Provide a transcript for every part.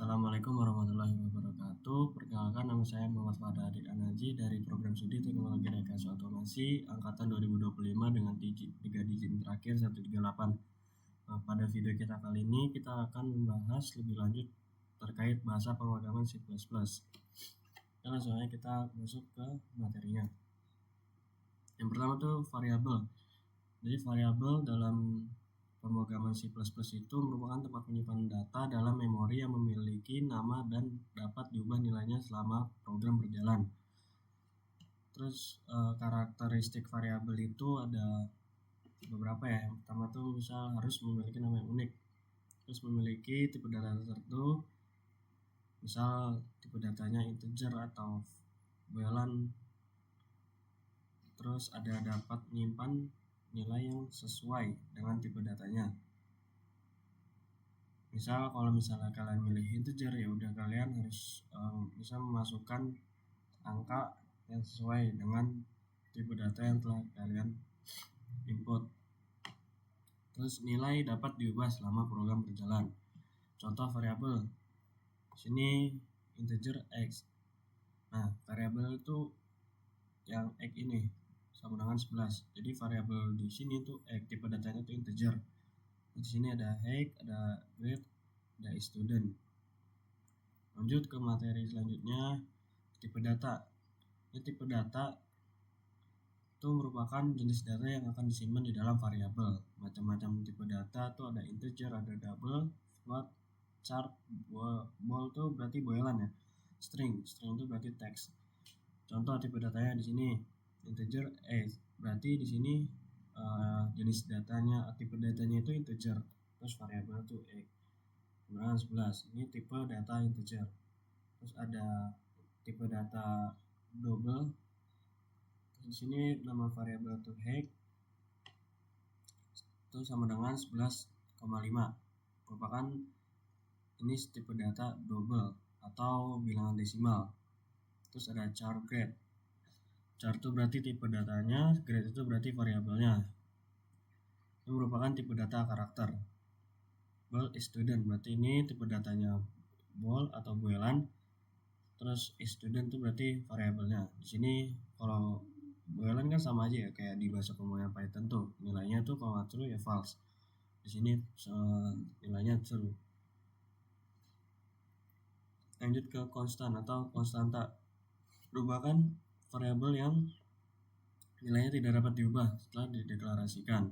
Assalamualaikum warahmatullahi wabarakatuh. Perkenalkan, nama saya Muhammad Fadha Adik Anaji dari Program Studi Teknologi Rekayasa Otomasi Angkatan 2025 dengan 3 digit terakhir 138. Pada video kita kali ini kita akan membahas lebih lanjut terkait bahasa pemrograman C++. Dan langsung aja kita masuk ke materinya. Yang pertama tuh variabel. Jadi variabel dalam pemrograman C++ itu merupakan tempat penyimpanan data dalam memori yang memiliki nama dan dapat diubah nilainya selama program berjalan. Terus karakteristik variabel itu ada beberapa ya. Yang pertama tuh misal harus memiliki nama yang unik. Terus memiliki tipe data tertentu. Misal tipe datanya integer atau boolean. Terus ada dapat menyimpan nilai yang sesuai dengan tipe datanya. Misal kalau misalnya kalian milih integer, ya udah kalian harus bisa memasukkan angka yang sesuai dengan tipe data yang telah kalian input. Terus nilai dapat diubah selama program berjalan. Contoh variabel sini integer x. Nah, variabel itu yang x ini sama dengan 11. Jadi variabel di sini tuh tipe datanya itu integer. Di sini ada height, ada grade, ada student. Lanjut ke materi selanjutnya, tipe data. Ini tipe data itu merupakan jenis data yang akan disimpan di dalam variabel. Macam-macam tipe data tuh ada integer, ada double, float, char, bol tuh berarti boolean ya. String itu berarti teks. Contoh tipe datanya di sini integer x, berarti di sini jenis datanya, tipe datanya itu integer, terus variabel itu x. Kemudian 11, ini tipe data integer. Terus ada tipe data double. Terus di sini nama variabel itu height, itu sama dengan 11,5. Merupakan ini tipe data double atau bilangan desimal. Terus ada char grade. Char itu berarti tipe datanya, grade itu berarti variabelnya. Ini merupakan tipe data karakter. Bol student berarti ini tipe datanya bol atau boolean. Terus student itu berarti variabelnya. Di sini kalau boolean kan sama aja ya kayak di bahasa pemrograman Python tuh. Nilainya tuh kalau nggak true ya false. Di sini nilainya true. Lanjut ke konstan atau konstanta. Merupakan variabel yang nilainya tidak dapat diubah setelah dideklarasikan.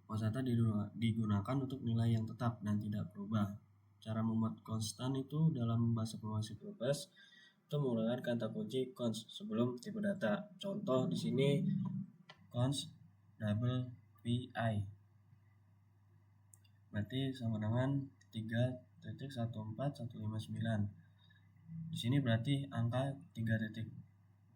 Konstanta digunakan untuk nilai yang tetap dan tidak berubah. Cara membuat konstan itu dalam bahasa pemrograman C++ itu menggunakan kata kunci const sebelum tipe data. Contoh di sini const double pi, berarti sama dengan 3.14159. Di sini berarti angka 3.14159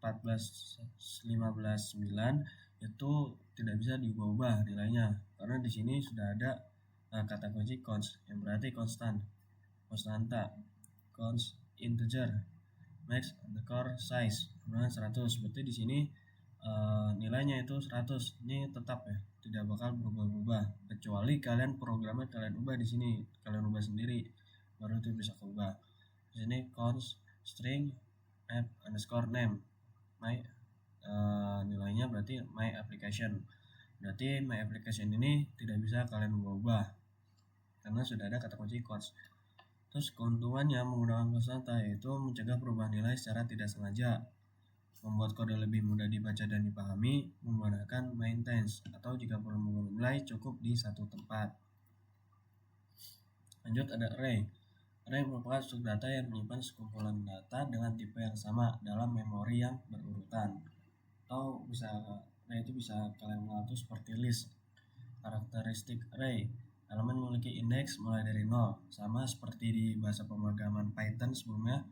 itu tidak bisa diubah-ubah nilainya karena di sini sudah ada kata kunci const yang berarti konstan, konstanta, const integer, max underscore size dengan 100. Berarti di sini nilainya itu 100. Ini tetap ya, tidak bakal berubah-ubah kecuali kalian programnya kalian ubah di sini, kalian ubah sendiri baru itu bisa keubah. Di sini const string app underscore name my nilainya berarti my application. Berarti my application ini tidak bisa kalian ubah karena sudah ada kata kunci const. Terus keuntungannya menggunakan konstanta yaitu mencegah perubahan nilai secara tidak sengaja, membuat kode lebih mudah dibaca dan dipahami menggunakan maintenance, atau jika perlu mengubah nilai cukup di satu tempat. Lanjut ada array. Array merupakan struktur data yang menyimpan sekumpulan data dengan tipe yang sama dalam memori yang berurutan. Atau array itu bisa kalian mengatur seperti list. Karakteristik array, elemen memiliki indeks mulai dari 0, sama seperti di bahasa pemrograman Python sebelumnya.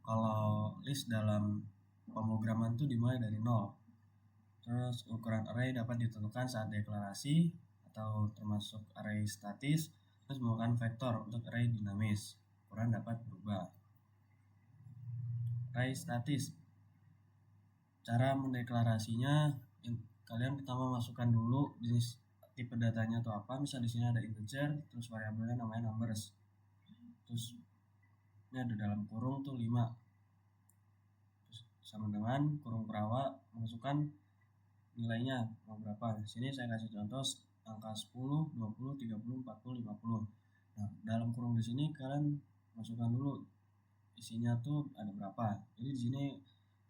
Kalau list dalam pemrograman itu dimulai dari 0. Terus ukuran array dapat ditentukan saat deklarasi atau termasuk array statis. Terus menggunakan vektor untuk array dinamis, ukuran dapat berubah. Array statis, cara mendeklarasinya kalian pertama masukkan dulu jenis tipe datanya atau apa. Misal di sini ada integer, terus variabelnya namanya numbers. Terus ini ada dalam kurung tuh 5. Terus sama dengan kurung perawa masukkan nilainya mau berapa. Di sini saya kasih contoh angka 10, 20, 30, 40, 50. Nah, dalam kurung di sini kalian masukkan dulu isinya tuh ada berapa. Jadi di sini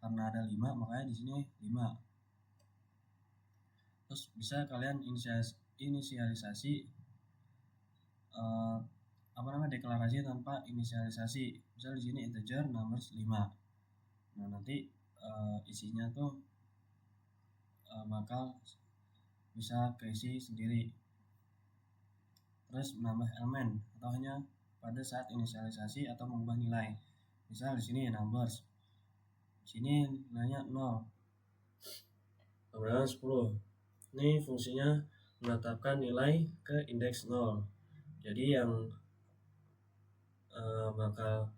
karena ada 5 makanya di sini 5. Terus bisa kalian inisialisasi deklarasi tanpa inisialisasi. Misal di sini integer numbers 5. Nah, nanti isinya tuh bakal bisa keisi sendiri. Terus menambah elemen atau hanya pada saat inisialisasi atau mengubah nilai. Misal di sini numbers. Di sini nilainya 0. Kemudian 10. Ini fungsinya menetapkan nilai ke indeks 0. Jadi yang bakal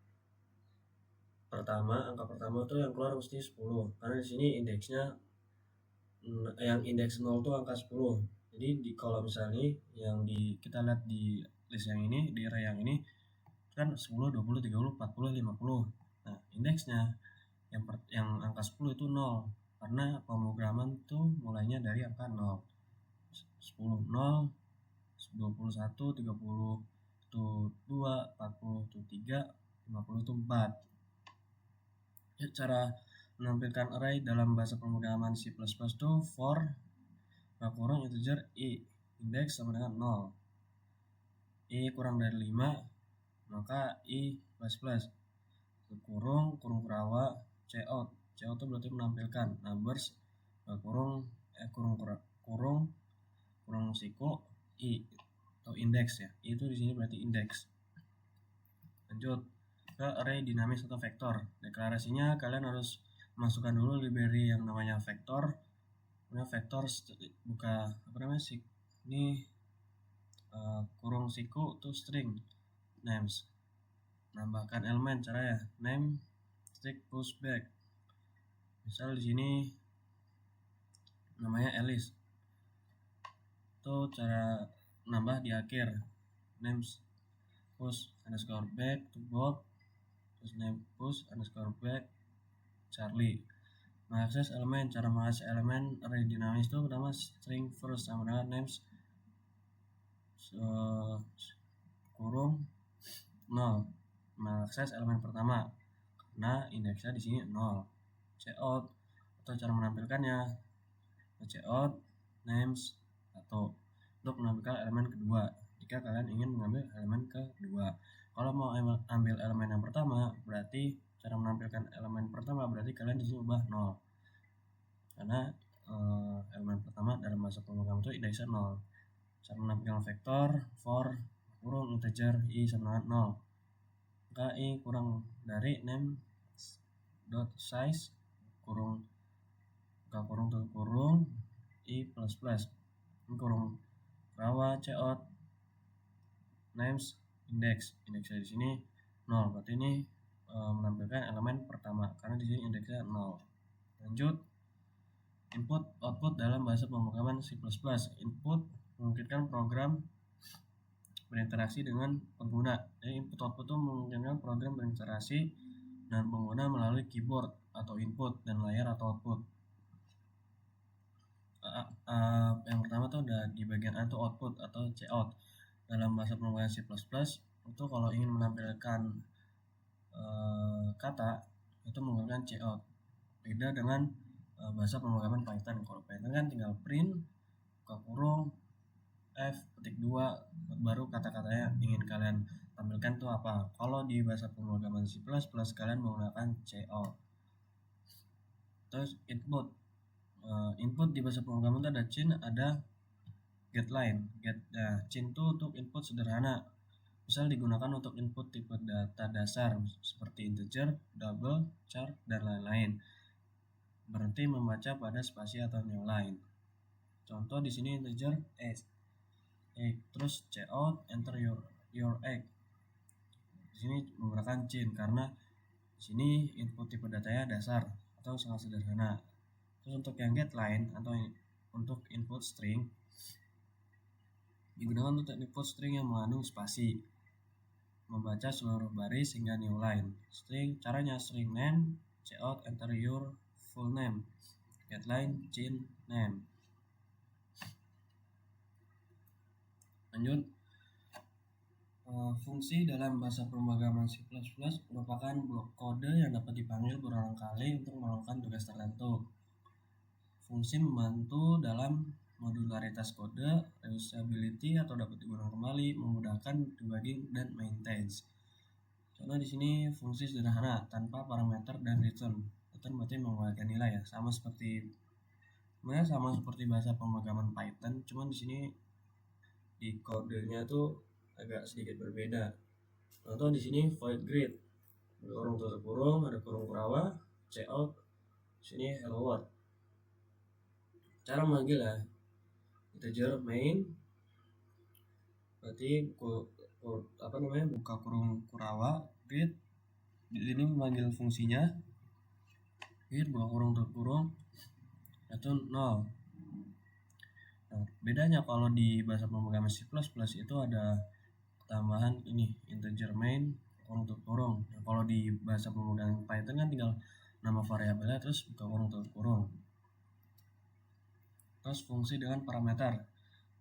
angka pertama tuh yang keluar mesti 10. Karena di sini indeksnya yang indeks 0 tuh angka 10. Jadi kalau misalnya yang kita lihat di list yang ini, di array yang ini kan 10, 20, 30, 40, 50. Nah, indeksnya yang angka 10 itu 0 karena pemrograman tuh mulainya dari angka 0. 10 0, 21 30 itu 2, 40 itu 3, 50 itu 4. Ya, cara menampilkan array dalam bahasa pemrograman C++ itu for kurung integer i indeks sama dengan 0. I kurang dari 5 maka i plus kurung perawa cout itu berarti menampilkan numbers kurung siku i atau indeks ya. Itu di sini berarti indeks. Lanjut ke array dinamis atau vektor. Deklarasinya kalian harus masukkan dulu library yang namanya vektor. Kemudian vektor buka ini kurung siku to string names. Nambahkan elemen cara ya name stick pushback. Misal di sini namanya Alice. Itu cara nambah di akhir names push underscore back to Bob, terus name push underscore back Charlie. Mengakses elemen, cara mengakses elemen array dinamis itu pertama string first sama dengan names kurung 0. Mengakses elemen pertama karena indeksnya di sini 0. Cout atau cara menampilkannya cout names atau untuk menampilkan elemen kedua jika kalian ingin mengambil elemen kedua. Kalau mau ambil elemen yang pertama berarti cara menampilkan elemen pertama berarti kalian di sini ubah 0 karena elemen pertama dalam bahasa pemrograman itu indeksnya 0. Cara menampilkan vektor for kurung integer i sama dengan 0 maka i kurang dari name dot size kurung i plus kurung perawa cout names indeksnya di sini 0 berarti ini menampilkan elemen pertama karena di sini indeksnya 0. Lanjut input output dalam bahasa pemrograman C++. Input memungkinkan program berinteraksi dengan pengguna. Jadi input output itu memungkinkan program berinteraksi dengan pengguna melalui keyboard atau input dan layar atau output. Yang pertama tuh udah di bagian A itu output atau cout. Dalam bahasa pemrograman C++ itu kalau ingin menampilkan kata itu menggunakan cout. Beda dengan bahasa pemrograman Python. Kalau Python kan tinggal print buka kurung F ketik 2 baru kata-katanya ingin kalian tampilkan itu apa. Kalau di bahasa pemrograman C++ kalian menggunakan cout. Terus input di bahasa pemrograman itu ada cin, ada getLine. Cin itu untuk input sederhana. Misal digunakan untuk input tipe data dasar seperti integer, double, char, dan lain-lain. Berhenti membaca pada spasi atau yang lain. Contoh di sini integer x. Terus cout enter your egg. Di sini menggunakan cin karena di sini input tipe datanya dasar atau sangat sederhana. Terus untuk yang getLine atau untuk input string digunakan untuk input string yang mengandung spasi. membaca seluruh baris hingga new line. Caranya string name, cout enter your full name, get line change name. Lanjut, fungsi dalam bahasa pemrograman C++ merupakan blok kode yang dapat dipanggil berulang kali untuk melakukan tugas tertentu. Fungsi membantu dalam modularitas kode, reusability atau dapat digunakan kembali, memudahkan debugging dan maintenance. Contoh di sini fungsi sederhana tanpa parameter dan return. Return berarti mengembalikan nilai ya, sama seperti bahasa pemrograman Python, cuman di sini di kodenya tuh agak sedikit berbeda. Contoh di sini void greet, kurung tutup kurung, ada kurung kurawa, cout, di sini hello world. Cara manggil ya, integer main, berarti buka kurung kurawa, greet, di sini memanggil fungsinya, greet buka kurung tutup kurung, itu 0. Nah, bedanya kalau di bahasa pemrograman C++ itu ada tambahan ini integer main kurung tutup kurung. Nah, kalau di bahasa pemrograman Python kan tinggal nama variabelnya terus buka kurung tutup kurung. Terus fungsi dengan parameter.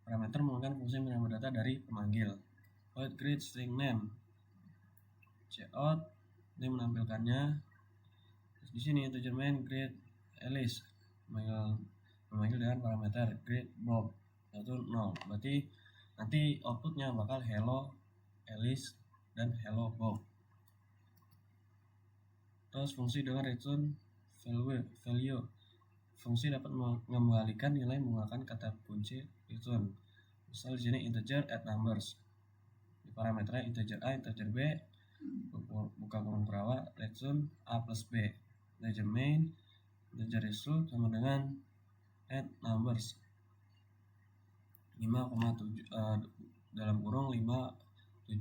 Parameter merupakan fungsi menerima data dari pemanggil. Void greet string name, cout, ini menampilkannya. Terus di sini integer main greet Alice, memanggil dengan parameter greet Bob, yaitu 0. Berarti nanti outputnya bakal hello Alice dan hello Bob. Terus fungsi dengan return value. Fungsi dapat mengembalikan nilai menggunakan kata kunci return. Misal di sini integer add numbers. Di parameternya integer A, integer B, buka kurung kurawa, return A plus B. Integer main, integer result sama dengan add numbers 5,7 dalam kurung 5,7.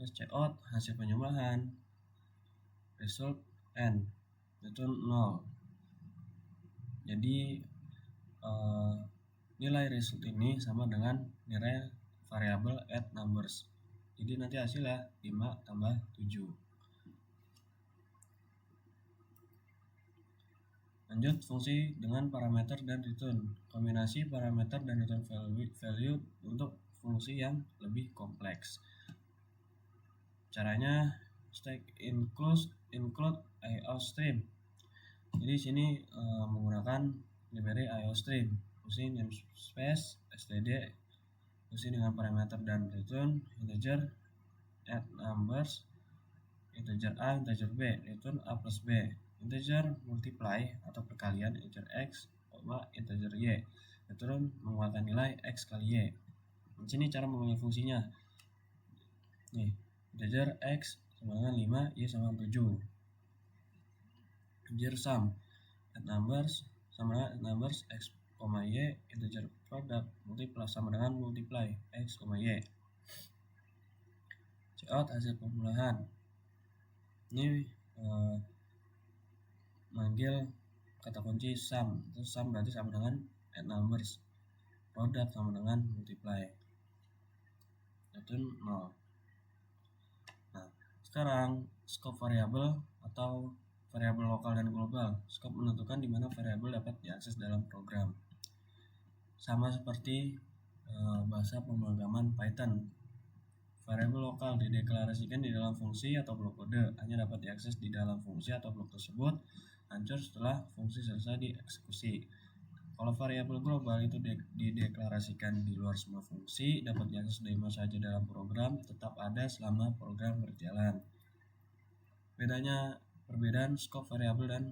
Terus cout hasil penyembahan, result n, return 0. Jadi nilai result ini sama dengan nilai variabel add numbers. Jadi nanti hasilnya 5 tambah 7. Lanjut, fungsi dengan parameter dan return. Kombinasi parameter dan return value untuk fungsi yang lebih kompleks. Caranya stack include IOStream. Jadi sini menggunakan library IOStream, fungsi namespace std, fungsi dengan parameter dan return, integer add numbers, integer A, integer B, return A plus B, integer multiply atau perkalian, integer x, integer y, return mengeluarkan nilai x kali y. Di sini cara mengambil fungsinya. Nih, integer x sama dengan 5, y sama 7. Integer sum, add numbers sama dengan add numbers x, y, integer product multiply sama dengan multiply x, y. Cout hasil pemulahan. Ini manggil kata kunci sum. Terus sum berarti sama dengan add numbers. Product sama dengan multiply. Itu 0. Nah, sekarang scope variabel atau variabel lokal dan global. Scope menentukan di mana variabel dapat diakses dalam program. Sama seperti bahasa pemrograman Python. Variabel lokal dideklarasikan di dalam fungsi atau blok kode, hanya dapat diakses di dalam fungsi atau blok tersebut, hancur setelah fungsi selesai dieksekusi. Kalau variabel global itu dideklarasikan di luar semua fungsi, dapat diakses dari mana saja dalam program, tetap ada selama program berjalan. Perbedaan skop variabel dan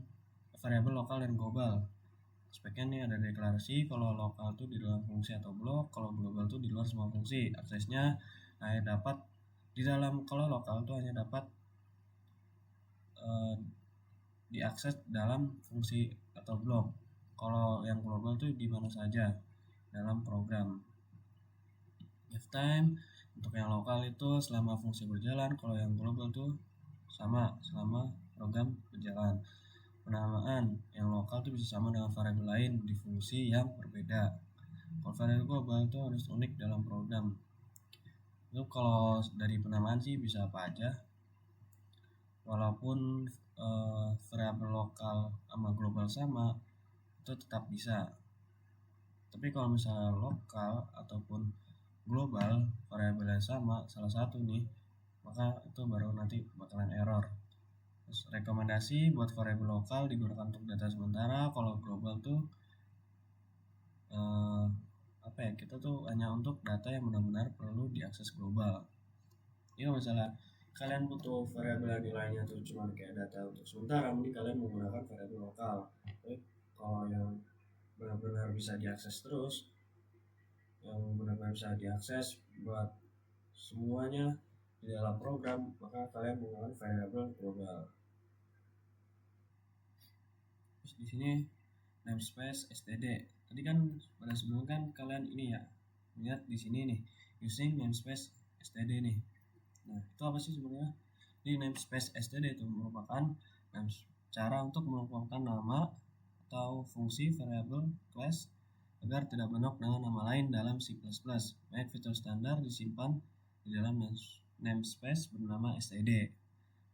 variabel lokal dan global. Speknya nih ada deklarasi, kalau lokal itu di dalam fungsi atau blok, kalau global itu di luar semua fungsi. Aksesnya hanya dapat di dalam, kalau lokal itu hanya dapat diakses dalam fungsi atau blok. Kalau yang global itu di mana saja dalam program. If time untuk yang lokal itu selama fungsi berjalan, kalau yang global itu sama selama program berjalan. Penamaan yang lokal itu bisa sama dengan variabel lain di fungsi yang berbeda. Kalau variabel global itu harus unik dalam program. Itu kalau dari penamaan sih bisa apa aja, walaupun variabel lokal sama global sama itu tetap bisa. Tapi kalau misalnya lokal ataupun global variabelnya sama salah satu nih, maka itu baru nanti bakalan error. Terus rekomendasi buat variabel lokal digunakan untuk data sementara. Kalau global tuh kita tuh hanya untuk data yang benar-benar perlu diakses global. Jadi kalau misalnya kalian butuh variabel nilainya tuh cuma kayak data untuk sementara, mending kalian menggunakan variabel lokal. Tapi kalau yang benar-benar bisa diakses terus, yang benar-benar bisa diakses buat semuanya di dalam program, maka kalian menggunakan variabel global. Terus di sini namespace std. Tadi kan pada sebelumnya kan kalian ini ya lihat di sini nih using namespace std nih. Nah itu apa sih sebenarnya? Di namespace std itu merupakan cara untuk merupakan nama atau fungsi variabel class agar tidak bentrok dengan nama lain dalam C++. Banyak fitur standar disimpan di dalam namespace bernama std.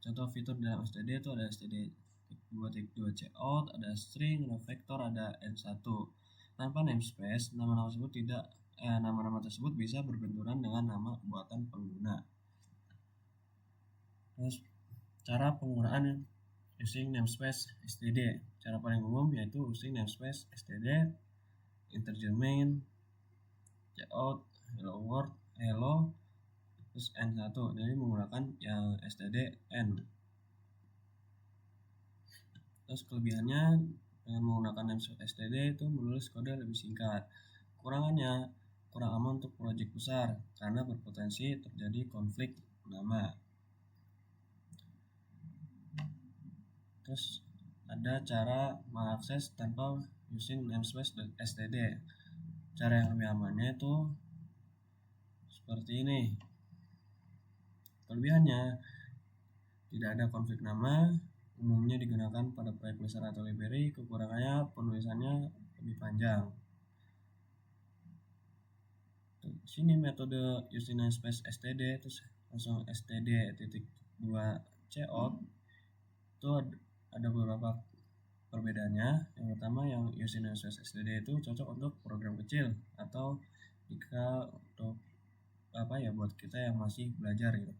Contoh fitur dalam std itu ada std2.2 cout, ada string, ada vektor, ada n1. Tanpa namespace, nama-nama tersebut bisa berbenturan dengan nama buatan pengguna. Terus cara penggunaan using namespace std. Cara paling umum yaitu using namespace std, integer main, cout, hello world, hello, terus n1. Jadi menggunakan yang std n. Terus kelebihannya dengan menggunakan namespace std itu menulis kode lebih singkat. Kekurangannya kurang aman untuk proyek besar karena berpotensi terjadi konflik nama. Terus ada cara mengakses tanpa using namespace std. Cara yang lebih amannya itu seperti ini. Kelebihannya tidak ada konflik nama, umumnya digunakan pada proyek besar atau library. Kekurangannya penulisannya lebih panjang. Sini metode using namespace std, terus langsung std.2 cout itu ada beberapa perbedaannya. Yang pertama, yang using namespace std itu cocok untuk program kecil atau jika untuk buat kita yang masih belajar gitu.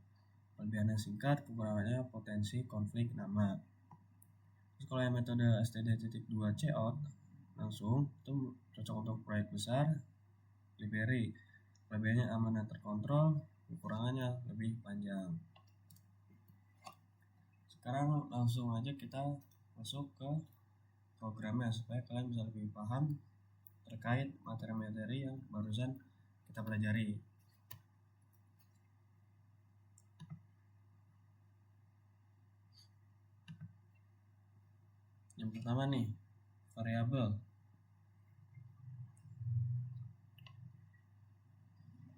Kelebihannya singkat, kekurangannya potensi konflik nama. Terus kalau yang metode std.2 cout langsung itu cocok untuk proyek besar, library. Kelebihannya aman dan terkontrol, kekurangannya lebih panjang. Sekarang langsung aja kita masuk ke programnya supaya kalian bisa lebih paham terkait materi-materi yang barusan kita pelajari. Yang pertama nih, variabel.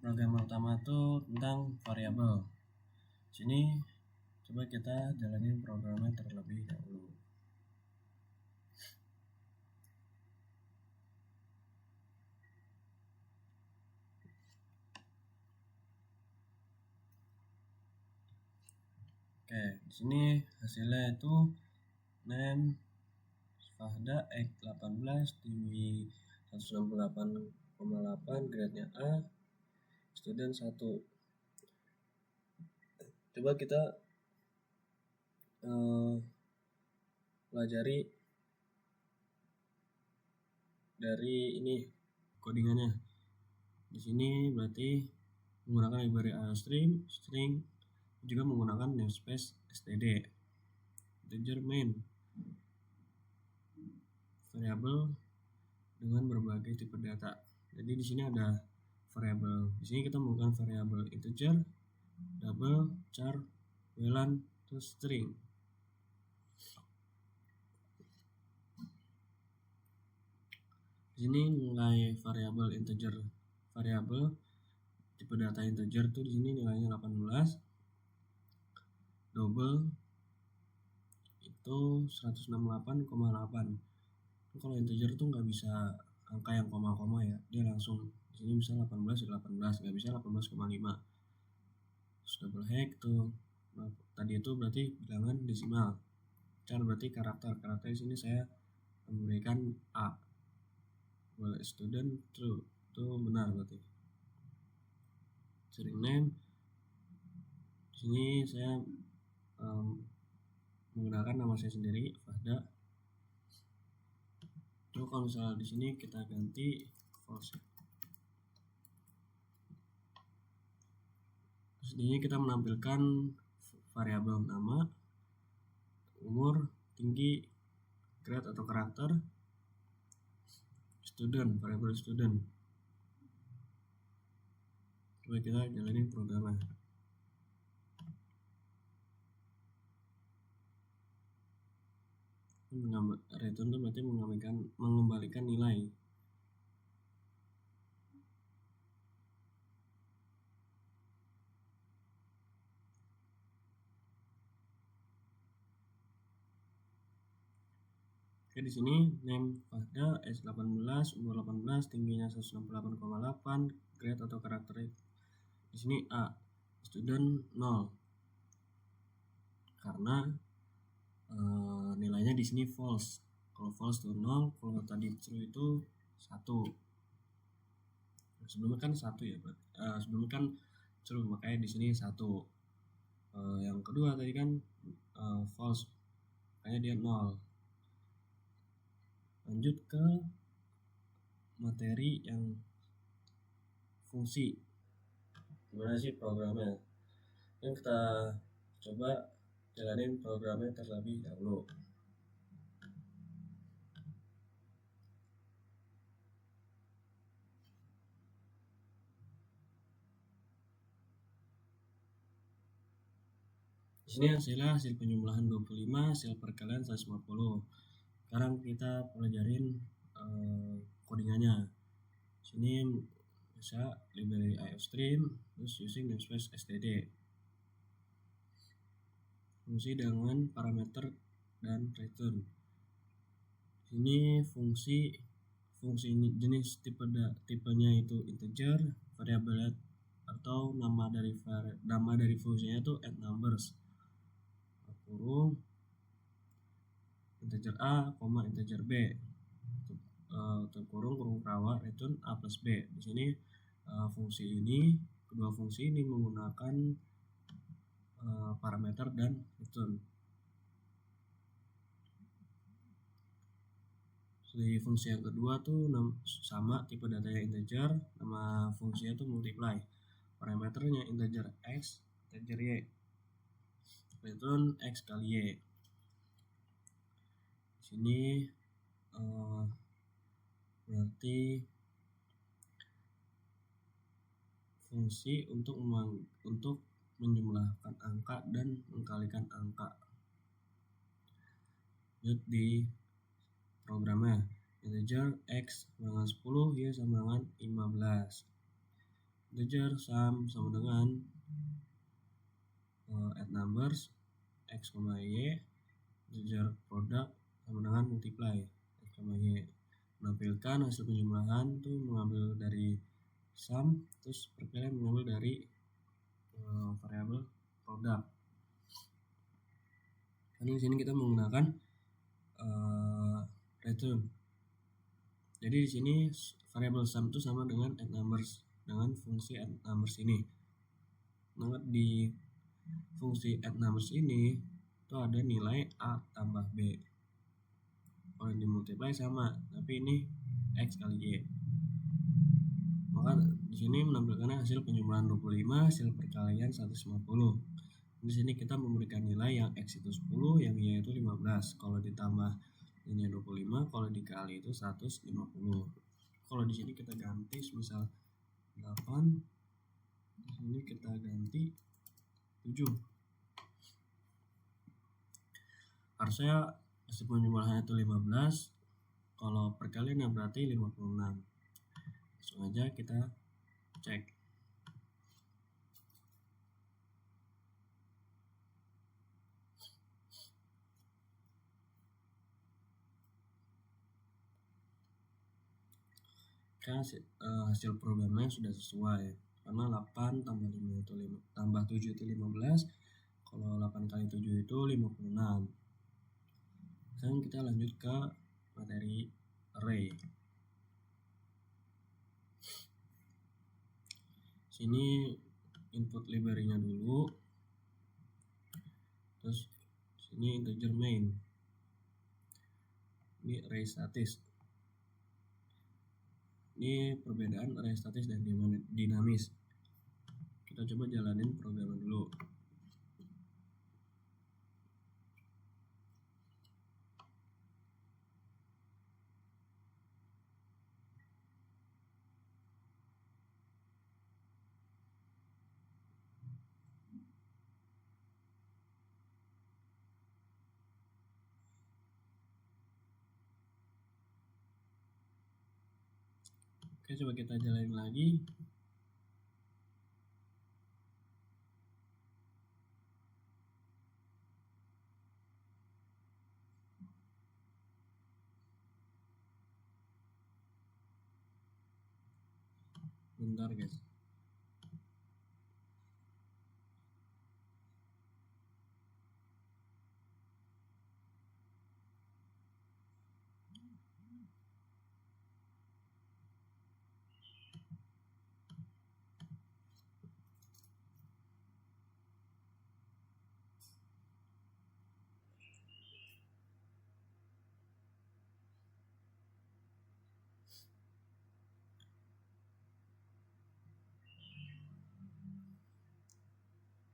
Program pertama itu tentang variabel. Sini coba kita jalanin programnya terlebih dahulu. Oke, di sini hasilnya itu name Fahda X18 tinggi 168,8, grade-nya A, student 1. Coba kita pelajari dari ini codingannya. Di sini berarti menggunakan library IOStream, string, juga menggunakan namespace std, integer main, variabel dengan berbagai tipe data. Jadi di sini ada variabel. Di sini kita menggunakan variabel integer, double, char, boolean, terus string. Di sini nilai variabel integer, variabel tipe data integer tuh di sini nilainya 18. Double itu 168,8. Kalau integer tuh nggak bisa angka yang koma-koma ya, dia langsung di sini bisa 18 nggak bisa 18,5. terus double hash tuh. Nah, tadi itu berarti bilangan desimal. Char berarti karakter di sini saya memberikan A. While student true, itu benar berarti. String name di sini saya menggunakan nama saya sendiri, Fahda. Terus kalau misalnya di sini kita ganti false. Terus di sini kita menampilkan variabel nama, umur, tinggi, grade atau karakter, student, variabel student. Coba kita jalanin programnya. Return itu berarti mengembalikan nilai. Oke, di sini name Fahda, S18, umur 18, tingginya 168,8, grade atau karakter di sini A, student 0. Karena nilainya di sini false. Kalau false itu 0, kalau tadi true itu 1. Sebelumnya kan 1 ya, sebelumnya kan true, makanya di sini 1. Yang kedua tadi kan false, makanya dia 0. Lanjut ke materi yang fungsi. Gimana sih programnya? Yang kita coba jalanin programnya terlebih dahulu. Di sini hasilnya hasil penjumlahan 25, hasil perkalian 150. Sekarang kita pelajarin codingannya. Di sini bisa library iostream, terus using namespace std. Fungsi dengan parameter dan return. Ini fungsi jenis tipenya itu integer, variabel atau nama dari fungsinya itu add numbers. Kurung integer A, integer B, kurung rawa return A plus B. Di sini kedua fungsi ini menggunakan parameter dan return. Di fungsi yang kedua tuh sama, tipe datanya integer, nama fungsinya tuh multiply, parameternya integer x, integer y, return x kali y. Di sini berarti fungsi untuk menjumlahkan angka dan mengkalikan angka. Lihat di programnya, integer x sama dengan 10, y sama dengan 15. Integer sum sama dengan add numbers x, y. Integer product sama dengan multiply x, y. Menampilkan hasil penjumlahan tuh mengambil dari sum, terus perkalian mengambil dari variabel product. Karena di sini kita menggunakan return. Jadi di sini variabel sum itu sama dengan add numbers, dengan fungsi add numbers ini. Nah, di fungsi add numbers ini itu ada nilai A tambah B. Kalau dimultiply sama, tapi ini x kali y. Maka di sini menampilkan hasil penjumlahan 25, hasil perkalian 150. Di sini kita memberikan nilai yang x itu 10, yang y itu 15. Kalau ditambah ini 25, kalau dikali itu 150. Kalau di sini kita ganti misal 8, di sini kita ganti 7. Harusnya hasil penjumlahannya itu 15, kalau perkaliannya berarti 56. Langsung aja kita cek. Kan hasil programnya sudah sesuai. karena 8 tambah 5 itu 5, tambah 7 itu 15. Kalau 8 kali 7 itu 56. Sekarang kita lanjut ke materi array. Sini input library-nya dulu. Terus sini integer main. Ini array statis. Ini perbedaan array statis dan dinamis. Kita coba jalanin programnya dulu. Oke, coba kita jalanin lagi. Bentar guys.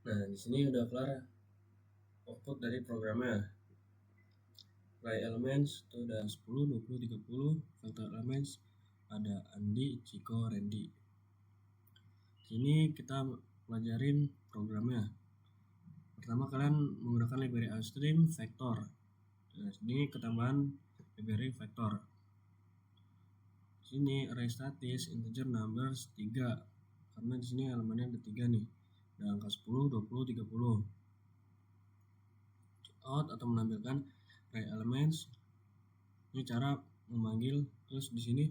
Nah, di sini udah kelar output dari programnya. Array elements itu udah 10, 20, 30. Vector elements ada Andi, Ciko, Randy. Sini kita pelajarin programnya. Pertama kalian menggunakan library outstream vector. Nah, sini ketambahan library vector. Sini array statis integer numbers 3. Karena di sini elemennya ada 3 nih. Ada angka 10, 20, 30. Out atau menampilkan array elements. Ini cara memanggil. Terus di sini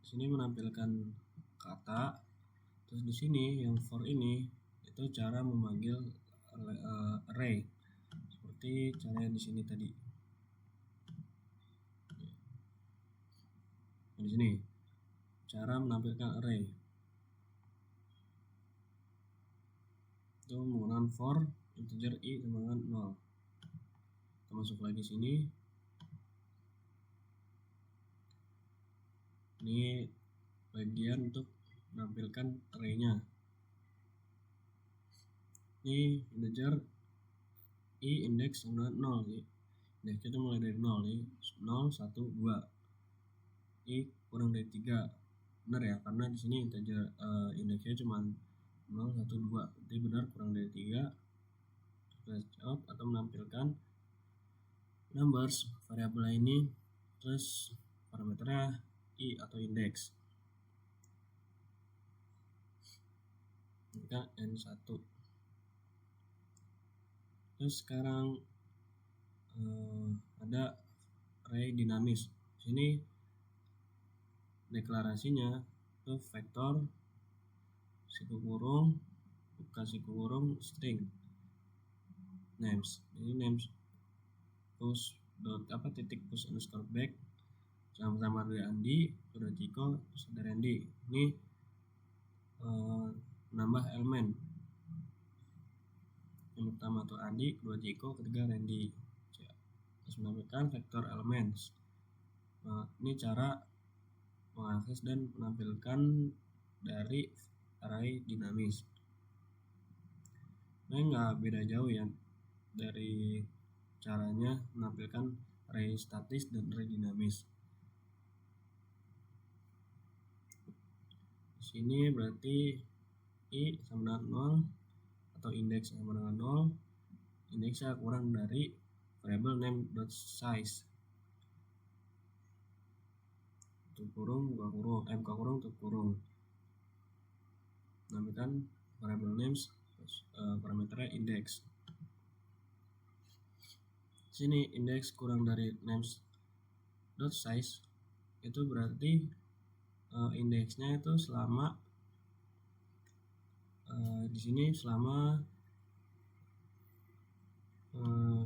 di sini menampilkan kata. Terus di sini yang for ini itu cara memanggil array seperti cara yang di sini tadi. Di sini cara menampilkan array itu menggunakan for integer i sama dengan 0. Kita masuk lagi sini. Ini bagian untuk menampilkan array-nya. Ini integer i index sama 0 nih. Index itu mulai dari 0 nih. 0, 1, 2. I kurang dari 3. Benar ya, karena di sini integer indeksnya cuma 0, 1, 2. Jadi benar kurang dari 3. Flash out atau menampilkan numbers variabel ini. Terus parameternya i atau indeks. Kita n1. Terus sekarang ada array dinamis. Sini deklarasinya itu vektor siku kurung buka siku kurung string names. Ini names push titik push underscore back sama-sama dari Andi, udah Ciko, terus ada Randy. Ini nambah elemen. Yang pertama tuh Andi, kedua Ciko, ketiga Randy. Terus menampilkan vector elements. Nah, ini cara mengakses dan menampilkan dari array dinamis. Nah, nggak beda jauh ya dari caranya menampilkan array statis dan array dinamis. Di sini berarti i sama dengan 0 atau indeks sama dengan 0. Indeksnya kurang dari variable name.size. Tutup kurung, buka kurung, buka kurung, tutup kurung. Menampilkan variable names, parameternya index. Sini index kurang dari names.size itu berarti indeksnya itu selama di sini selama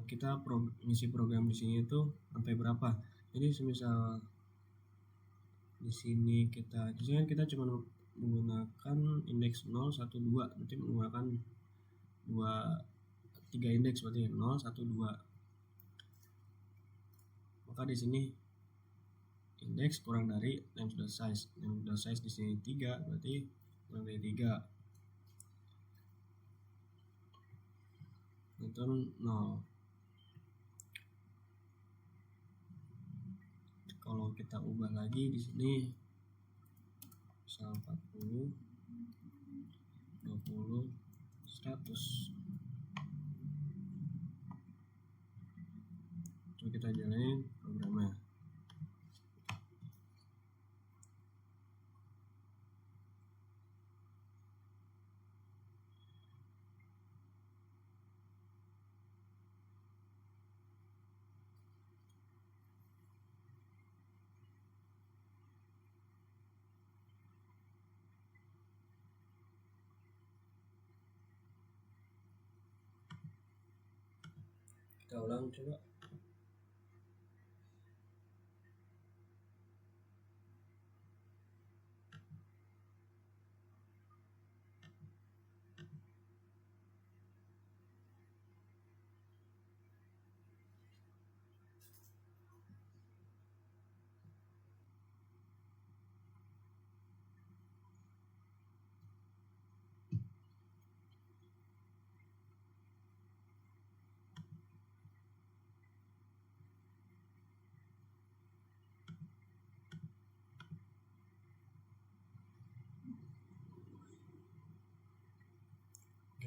kita ngisi program di sini itu sampai berapa. Jadi semisal di sini kita cuma menggunakan indeks 0, 1, 2, berarti menggunakan 3 indeks, berarti 0, 1, 2. Maka di sini indeks kurang dari size di sini 3, berarti kurang dari 3 itu 0. Kalau kita ubah lagi di sini misal 40, 20, 100. Coba kita jalanin programnya. Kita ulang coba.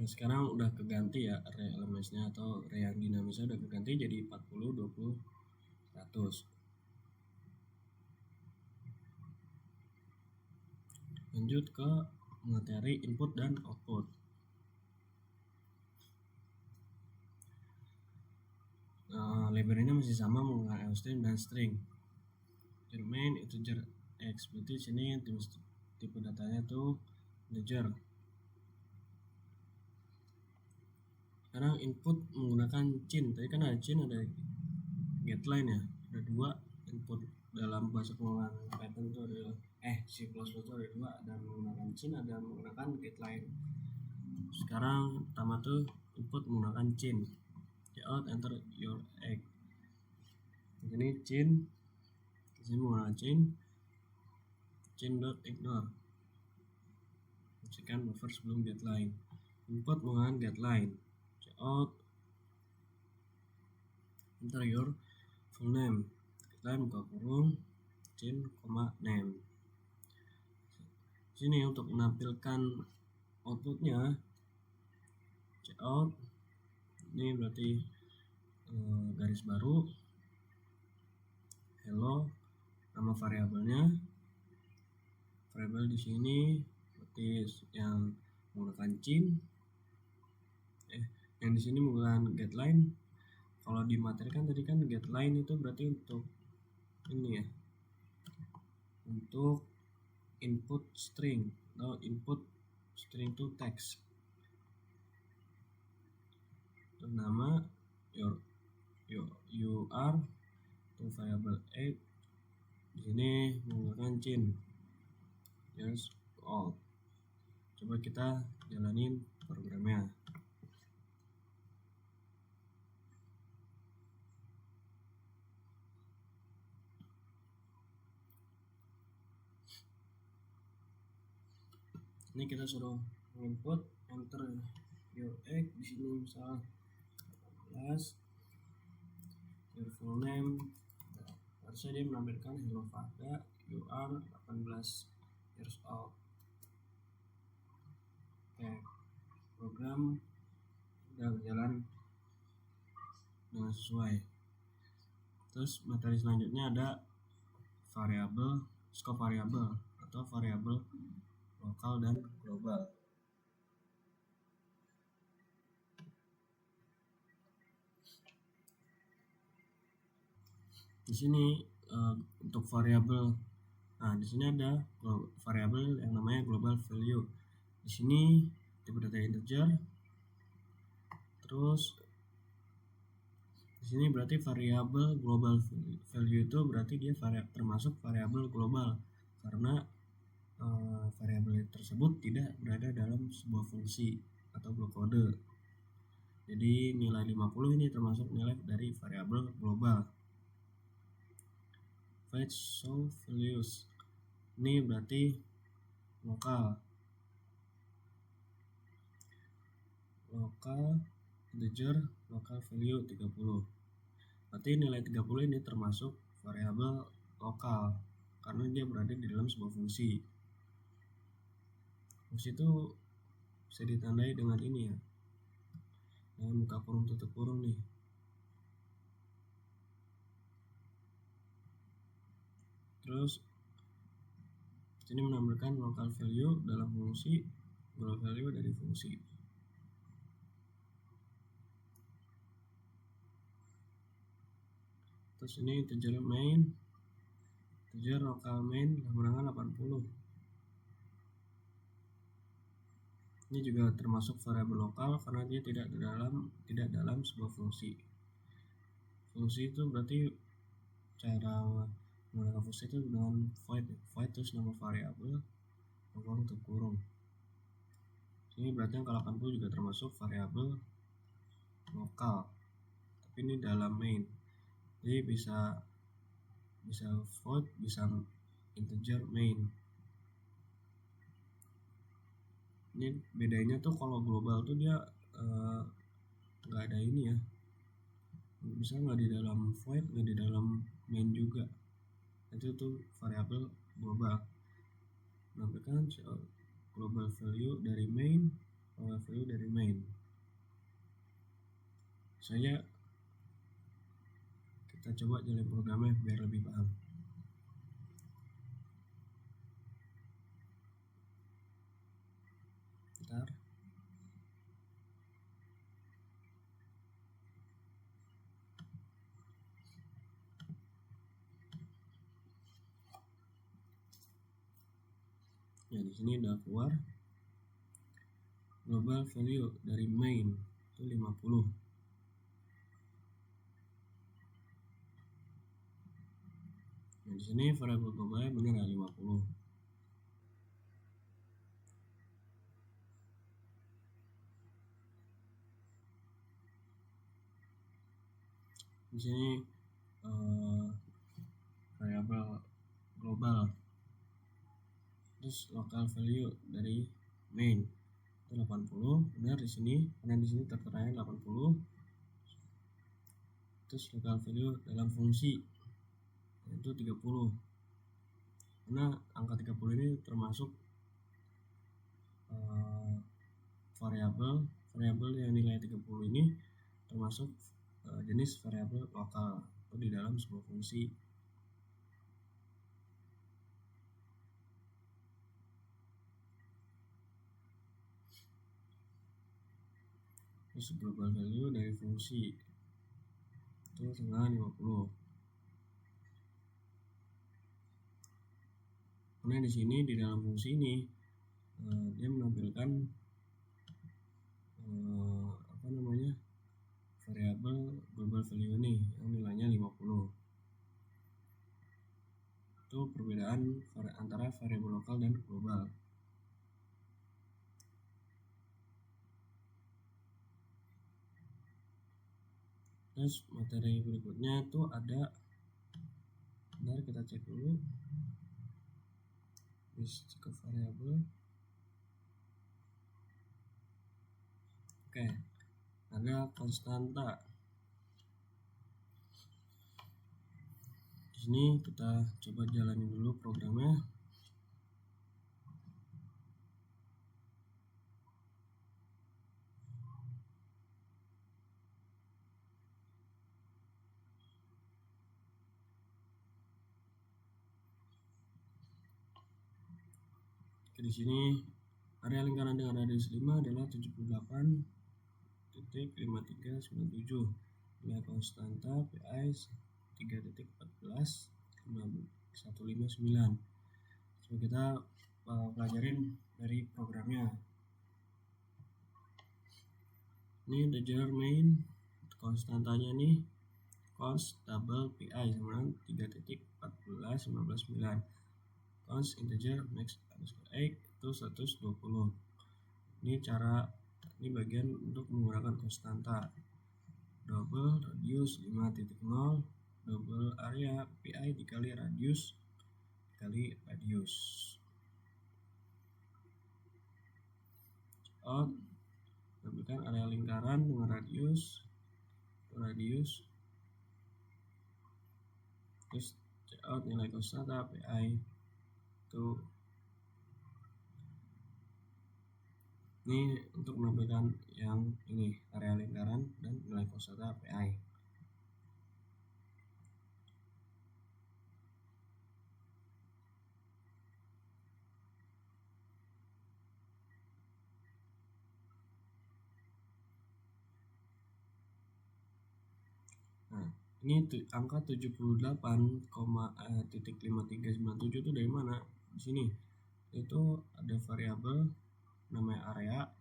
Nah, sekarang udah keganti ya array elementsnya atau array yang dinamisnya udah keganti jadi 40, 20, 100. Lanjut ke materi input dan output. Library-nya masih sama menggunakan string dan string. Main integer x, berarti sini tipe datanya tuh integer. Sekarang input menggunakan cin. Tadi kan ada cin, ada getLine ya. Ada 2 input dalam bahasa pemrograman Python itu ada C++ itu ada 2, ada menggunakan cin, ada menggunakan getLine. Sekarang pertama tuh input menggunakan cin. Out enter your egg. Ini cin. Di sini menggunakan cin.ignore. Sekian buffer sebelum getLine. Input menggunakan getLine. Out enter your full name. GetLine buka kurung cin, name. Sini untuk menampilkan outputnya out, ini berarti garis baru, hello, nama variabelnya, variabel di sini berarti yang menggunakan cin, yang di sini menggunakan getLine. Kalau di materi kan tadi kan getLine itu berarti untuk ini ya, untuk input string atau input string to text. Itu nama your itu variable egg. Di sini menggunakan cin. Just all. Coba kita jalanin programnya. Ini kita suruh input enter your egg, di sini misal 18, your full name, harusnya dia menampilkan hello Fada, you are 18 years old. Oke, program udah berjalan dengan sesuai. Terus materi selanjutnya ada variabel, scope variabel atau variabel lokal dan global. Di sini untuk variabel. Nah, di sini ada variabel yang namanya global value. Di sini tipe data integer. Terus di sini berarti variabel global value itu berarti dia termasuk variabel global karena variabel tersebut tidak berada dalam sebuah fungsi atau blok kode. Jadi nilai 50 ini termasuk nilai dari variabel global. Fetch show values ini berarti lokal integer lokal value 30. Berarti nilai 30 ini termasuk variabel lokal karena dia berada di dalam sebuah fungsi. Fungsi itu bisa ditandai dengan ini ya, dengan buka kurung tutup kurung nih. Terus sini menampilkan local value dalam fungsi, global value dari fungsi. Terus ini integer main, integer local main kemenangan 80. Ini juga termasuk variabel lokal karena dia tidak dalam sebuah fungsi. Fungsi itu berarti cara menggunakan fungsi itu dengan void terus nama variabel kurung tutup kurung. Ini berarti yang ke 80 juga termasuk variabel lokal, tapi ini dalam main. Jadi bisa void, bisa integer main. Ini bedanya tuh kalau global tuh dia nggak ada ini ya, bisa nggak di dalam void, nggak di dalam main juga. Itu tuh variabel global. Menampilkan global value dari main, global value dari main. Saya kita coba jalan programnya biar lebih paham. Bentar. Ya, di sini udah keluar global value dari main itu 50. Nah, di sini variabel globalnya benar 50. Di sini variabel global. Terus local value dari main itu 80, benar di sini karena di sini tertera 80. Terus local value dalam fungsi itu 30. Karena angka 30 ini termasuk variabel yang nilai 30 ini termasuk jenis variabel lokal atau di dalam sebuah fungsi. Terus global value dari fungsi itu setengah 50. Karena di sini di dalam fungsi ini dia menampilkan variabel global value ini yang nilainya 50. Itu perbedaan antara variabel lokal dan global. Terus materi berikutnya itu ada, bentar kita cek dulu, ke variabel. Oke, ada konstanta. Di sini kita coba jalani dulu programnya. Di sini area lingkaran dengan radius 5 adalah 78.5397. Nilai konstanta PI 3.14. 159. So kita pelajarin dari programnya. Ini integer main, konstantanya nih const double pi sama 3.14 const integer max underscore x itu 120. Ini bagian untuk menggunakan konstanta. Double radius 5.0 double area pi dikali radius dikali radius. Out ambilkan area lingkaran dengan radius terus check out nilai konstanta pi itu. Ini untuk menampilkan yang ini area lingkaran dan nilai konstanta pi. Nah, ini angka 78,5397 itu dari mana? Di sini itu ada variabel namanya area,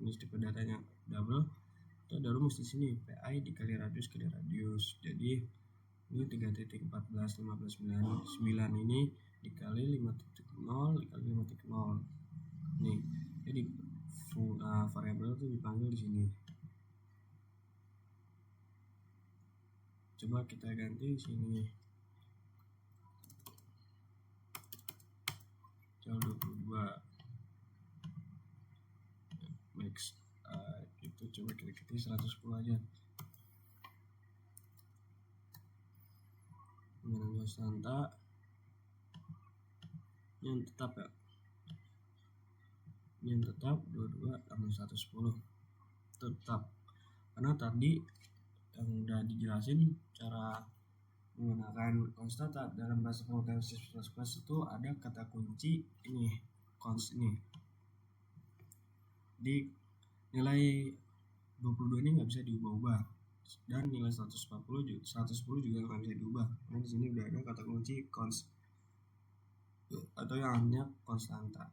ini tipe datanya double, itu ada rumus di sini pi dikali radius kali radius. Jadi ini 3.14.15.9 ini dikali 5.0 dikali 5.0. Nih, jadi variabel itu dipanggil di sini. Coba kita ganti di sini. Jauh 22 max itu coba kita ketik 110 aja. Dengan konstanta yang tetap ya. Yang tetap 22 tambah 110 tetap, karena tadi yang udah dijelasin cara menggunakan konstanta dalam bahasa pemrograman C++ itu ada kata kunci ini const ini. Di nilai 22 ini nggak bisa diubah-ubah dan nilai 110 juga nggak bisa diubah karena di sini udah ada kata kunci const atau yang hanya konstanta.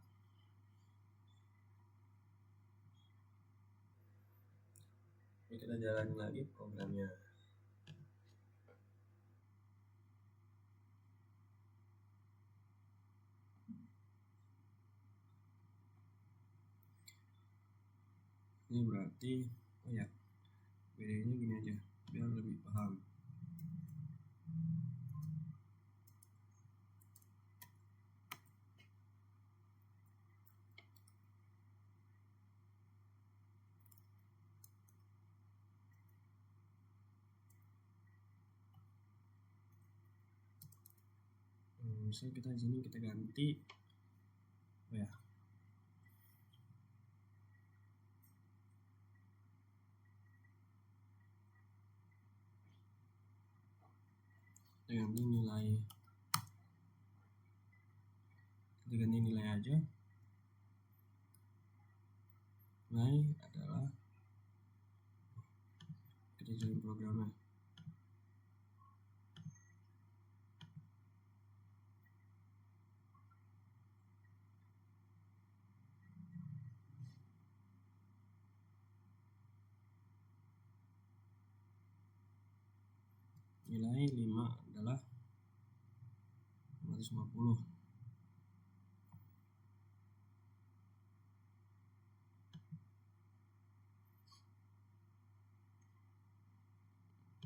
Ini kita jalanin lagi programnya. Ini berarti bedanya gini aja biar lebih paham. Misal kita di sini kita ganti kita ganti nilai aja. Nilai adalah kita jalan programnya. Nilai 5 adalah 550.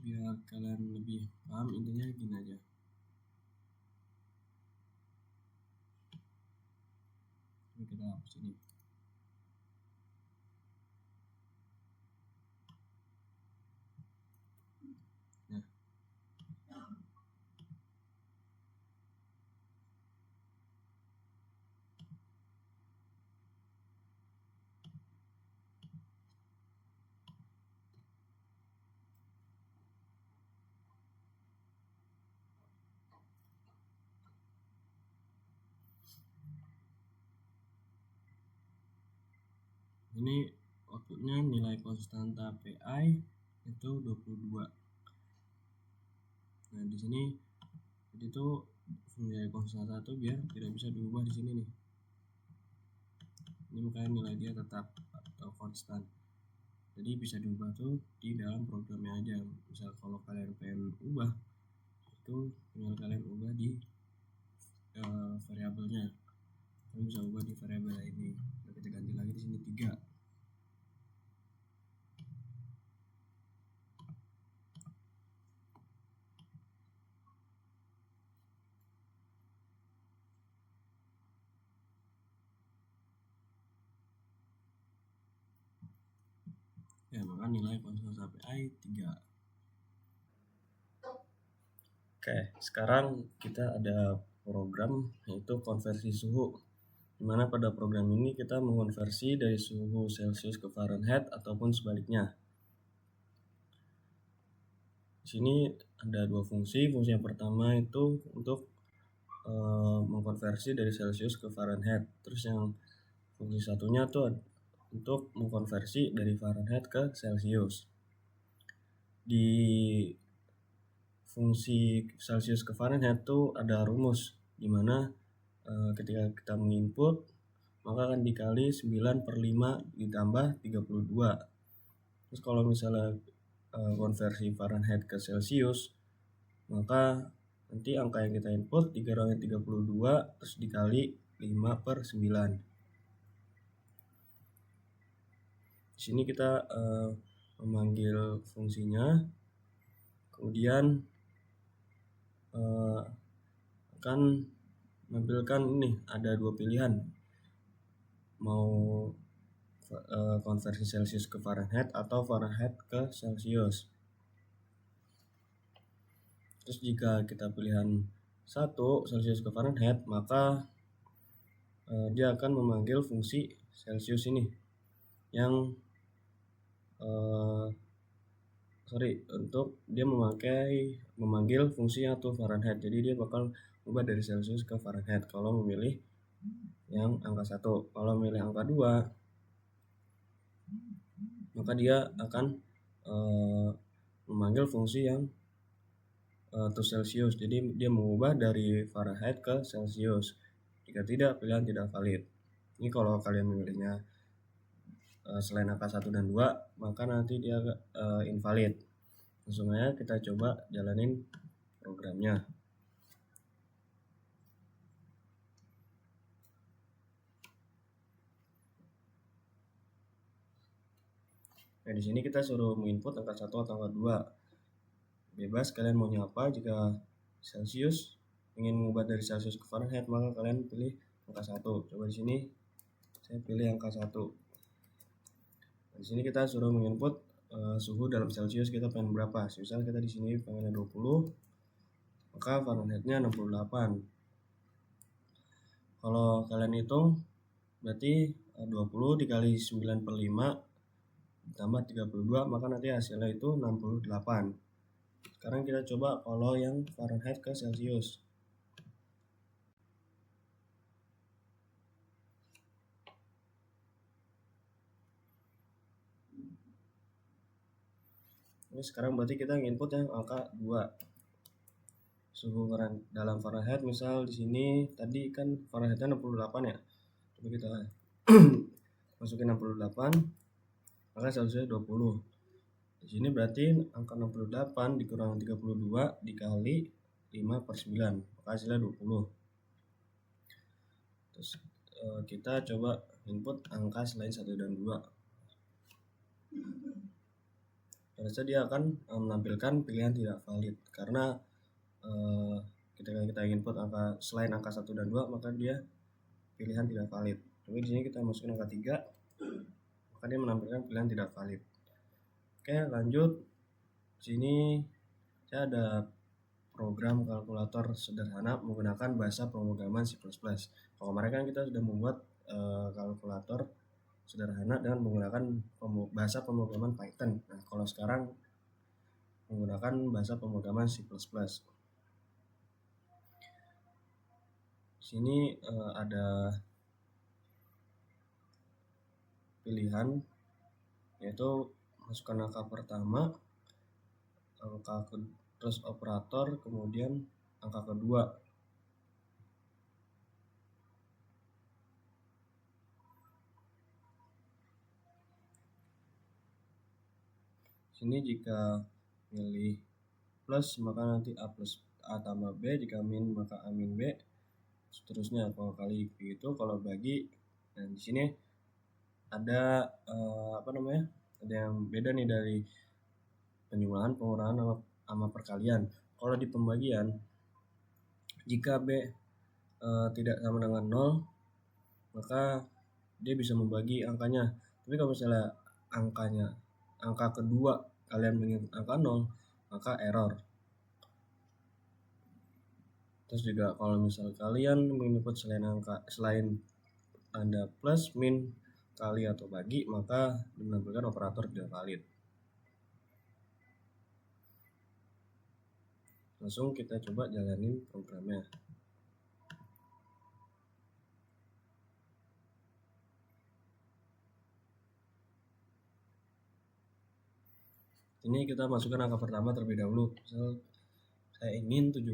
Biar kalian lebih paham, intinya gini aja. Ini kita hapus ini. Nah, ini outputnya nilai konstanta pi itu 22. Nah, di sini Jadi itu fungsi dari konstanta itu biar tidak bisa diubah di sini nih. Ini makanya nilai dia tetap atau konstan. Jadi bisa diubah tuh di dalam programnya aja. Misal kalau kalian pengen ubah, itu tinggal kalian ubah di variabelnya. Kalian bisa ubah di variabel ini. Nah, kita ganti lagi di sini 3. Ya, maka nilai konstan sampai I 3. Oke, sekarang kita ada program yaitu konversi suhu. Dimana pada program ini kita mengonversi dari suhu Celcius ke Fahrenheit ataupun sebaliknya. Di sini ada dua fungsi. Fungsi yang pertama itu untuk mengkonversi dari Celcius ke Fahrenheit. Terus yang fungsi satunya tuh untuk mengkonversi dari Fahrenheit ke Celcius. Di fungsi Celcius ke Fahrenheit tuh ada rumus dimana ketika kita menginput maka akan dikali 9/5 ditambah 32. Terus kalau misalnya konversi Fahrenheit ke Celcius, maka nanti angka yang kita input dikurangin 32 terus dikali 5/9. Di sini kita memanggil fungsinya, kemudian akan menampilkan ini ada dua pilihan, mau konversi Celcius ke Fahrenheit atau Fahrenheit ke Celcius. Terus jika kita pilihan 1 Celcius ke Fahrenheit, maka dia akan memanggil fungsi Celcius ini yang untuk dia memanggil fungsi yang tuh Fahrenheit. Jadi dia bakal ubah dari Celcius ke Fahrenheit kalau memilih yang angka 1. Kalau memilih angka 2, maka dia akan memanggil fungsi yang to Celsius. Jadi dia mengubah dari Fahrenheit ke Celsius. Jika tidak, pilihan tidak valid. Ini kalau kalian memilihnya selain angka 1 dan 2, maka nanti dia invalid. Langsung aja kita coba jalanin programnya. Nah, di sini kita suruh menginput angka 1 atau angka 2. Bebas kalian mau apa. Jika Celsius ingin mengubah dari Celsius ke Fahrenheit, maka kalian pilih angka 1. Coba di sini saya pilih angka 1. Nah, di sini kita suruh menginput suhu dalam Celsius kita pengen berapa. Misal kita di sini pengennya 20, maka Fahrenheitnya 68. Kalau kalian hitung berarti 20 dikali 9/5 ditambah 32, maka nanti hasilnya itu 68. Sekarang kita coba kalau yang Fahrenheit ke Celsius. Ini sekarang berarti kita input yang angka 2. Suhu dalam Fahrenheit misal di sini tadi kan Fahrenheitnya 68 ya. Coba kita masukin 68, maka Celsius 20. Di sini berarti angka 68 dikurang 32 dikali 5/9, maka hasilnya 20. Terus kita coba input angka selain 1 dan 2. Ternyata dia akan menampilkan pilihan tidak valid karena ketika kita input angka selain angka 1 dan 2, maka dia pilihan tidak valid. Tapi di sini kita masukin angka 3, maka dia menampilkan pilihan tidak valid. Oke, lanjut. Di sini saya ada program kalkulator sederhana menggunakan bahasa pemrograman C++. Kalau kemarin kan kita sudah membuat kalkulator sederhana dengan menggunakan bahasa pemrograman Python. Nah, kalau sekarang menggunakan bahasa pemrograman C++. Sini ada pilihan yaitu masukkan angka pertama, angka terus operator, kemudian angka kedua. Sini jika milih plus maka nanti A plus A tambah B, jika min maka A min B, seterusnya. Kalau kali itu kalau bagi, dan di sini ada ada yang beda nih dari penjumlahan, pengurangan sama perkalian. Kalau di pembagian, jika B tidak sama dengan 0 maka dia bisa membagi angkanya. Tapi kalau misalnya angka kedua kalian menginput angka 0 maka error. Terus juga kalau misalnya kalian menginput selain Anda plus, min, kali atau bagi, maka menampilkan operator tidak valid. Langsung kita coba jalanin programnya. Ini kita masukkan angka pertama terlebih dahulu. Misal saya ingin 17.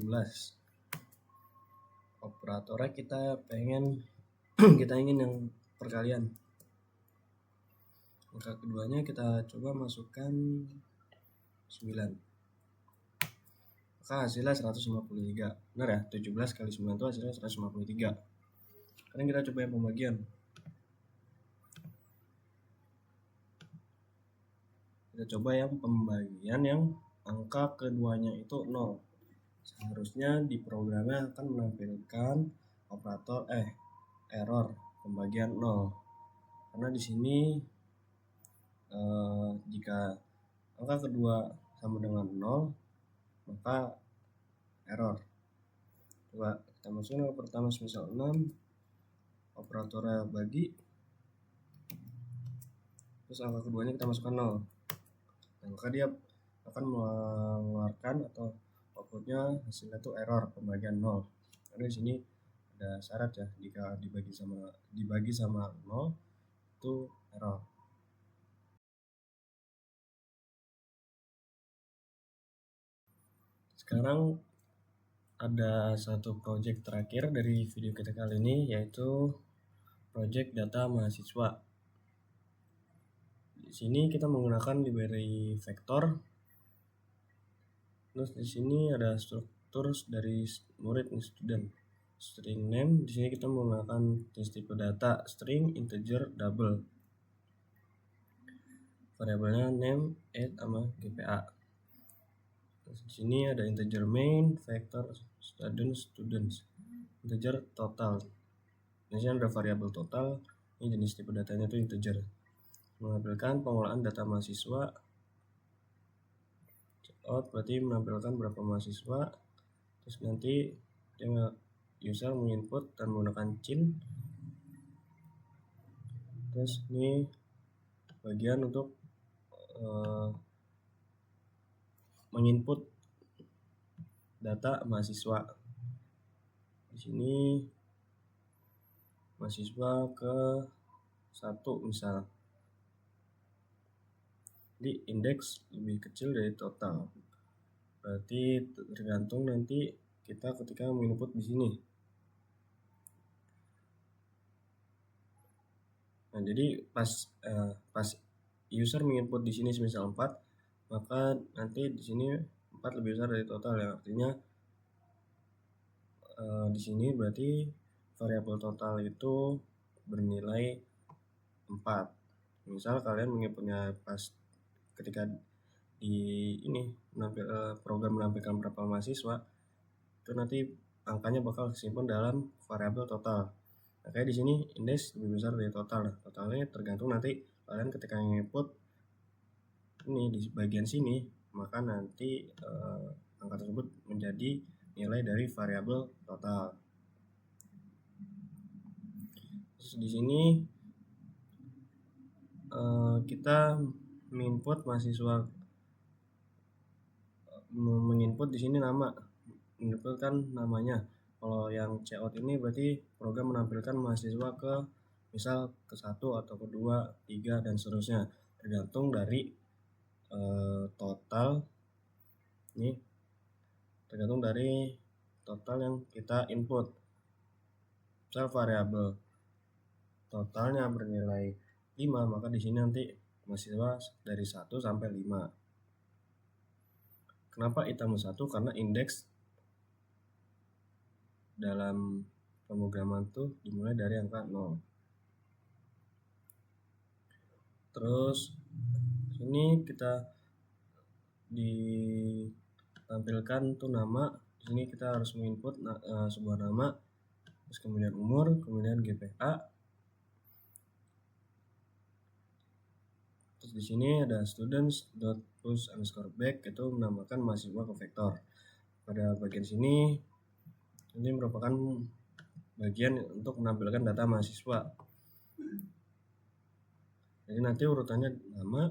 Operatornya kita ingin yang perkalian. Angka keduanya kita coba masukkan 9. Maka hasilnya 153. Benar ya? 17 kali 9 itu hasilnya 153. Sekarang kita coba yang pembagian. Kita coba yang pembagian yang angka keduanya itu 0. Seharusnya di programnya akan menampilkan operator error pembagian 0. Karena di sini jika angka kedua sama dengan 0 maka error. Coba kita masukin angka pertama semisal 6, operatornya bagi, terus angka keduanya kita masukkan 0. Nah, maka dia akan mengeluarkan atau outputnya hasilnya itu error pembagian 0. Karena di sini ada syarat ya, jika dibagi sama 0 itu error. Sekarang ada satu project terakhir dari video kita kali ini, yaitu project data mahasiswa. Di sini kita menggunakan library vector. Terus di sini ada struktur dari murid student. String name, di sini kita menggunakan tipe data string, integer, double. Variabelnya name, age, sama GPA. Terus di sini ada integer main, vector students, integer total. Di sini ada variabel total. Ini jenis tipe datanya itu integer. Menampilkan pengolahan data mahasiswa. Checkout berarti menampilkan berapa mahasiswa. Terus nanti user menginput dan menggunakan cin. Terus ini bagian untuk menginput data mahasiswa. Di sini mahasiswa ke 1 misal. Di indeks lebih kecil dari total. Berarti tergantung nanti kita ketika menginput di sini. Nah, jadi pas user menginput di sini semisal 4, maka nanti di sini 4 lebih besar dari total ya. Artinya di sini berarti variabel total itu bernilai 4. Misal kalian menginputnya pas ketika di ini program menampilkan berapa mahasiswa, itu nanti angkanya bakal disimpan dalam variabel total. Nah, kayak di sini indeks lebih besar dari total. Totalnya tergantung nanti kalian ketika input ini di bagian sini, maka nanti angka tersebut menjadi nilai dari variabel total. Terus di sini kita menginput mahasiswa, menginput di sini nama, menampilkan namanya. Kalau yang checkout ini berarti program menampilkan mahasiswa ke misal ke 1 atau ke 2, 3 dan seterusnya, tergantung dari total ini, tergantung dari total yang kita input. Misal variabel totalnya bernilai 5, maka di sini nanti mahasiswa dari 1 sampai 5. Kenapa ditambah 1? Karena indeks dalam pemrograman tuh dimulai dari angka 0. Terus ini kita ditampilkan tuh nama. Di sini kita harus menginput sebuah nama, terus kemudian umur, kemudian GPA. Terus di sini ada students.push_back, itu menambahkan mahasiswa ke vektor. Pada bagian sini ini merupakan bagian untuk menampilkan data mahasiswa. Jadi nanti urutannya nama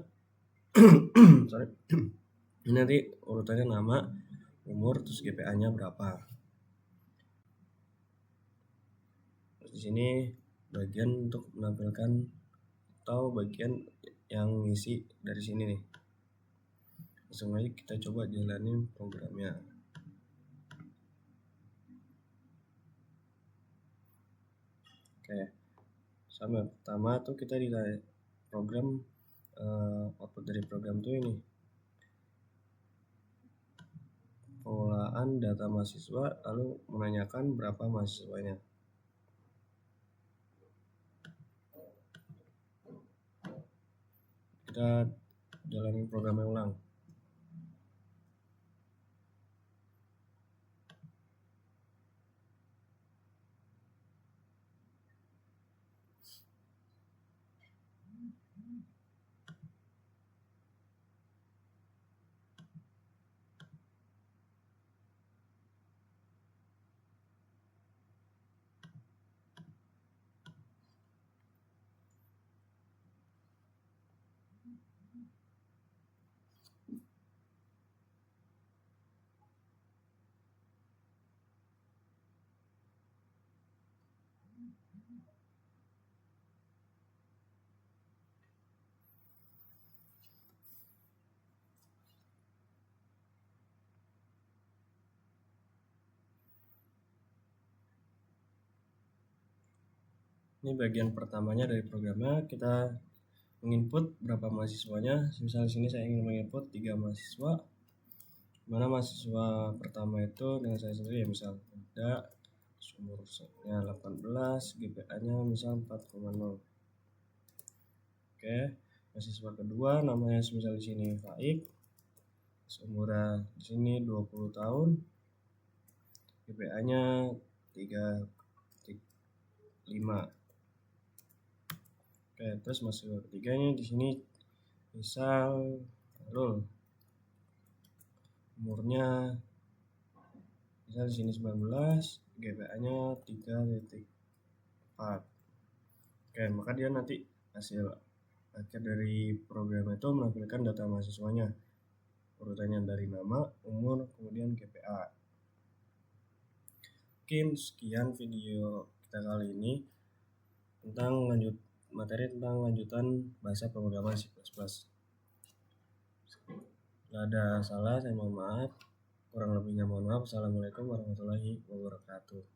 ini nanti urutannya nama, umur, terus GPA-nya berapa. Terus di sini bagian untuk menampilkan atau bagian yang ngisi dari sini nih. Langsung aja kita coba jalanin programnya. Oke, sama pertama tuh kita di program output dari program tuh ini pengolahan data mahasiswa, lalu menanyakan berapa mahasiswanya. Kita jalanin programnya ulang. Ini bagian pertamanya dari programnya, kita menginput berapa mahasiswanya. Misalnya sini saya ingin menginput 3 mahasiswa. Mana mahasiswa pertama itu dengan saya sendiri ya, misal ada umurnya 18, GPA-nya misal 4,0. Oke, mahasiswa kedua namanya misal di sini Faik. Umurnya di sini 20 tahun. GPA-nya 3,5. Oke, terus mahasiswa ketiganya di sini misal Rul, umurnya misal di sini 19, GPA-nya 3,4. Oke, maka dia nanti hasil akhir dari program itu menampilkan data mahasiswanya, urutannya dari nama, umur, kemudian GPA. Mungkin sekian video kita kali ini tentang materi tentang lanjutan bahasa pemrograman C++. Kalau ada salah saya mohon maaf, kurang lebihnya mohon maaf. Assalamualaikum warahmatullahi wabarakatuh.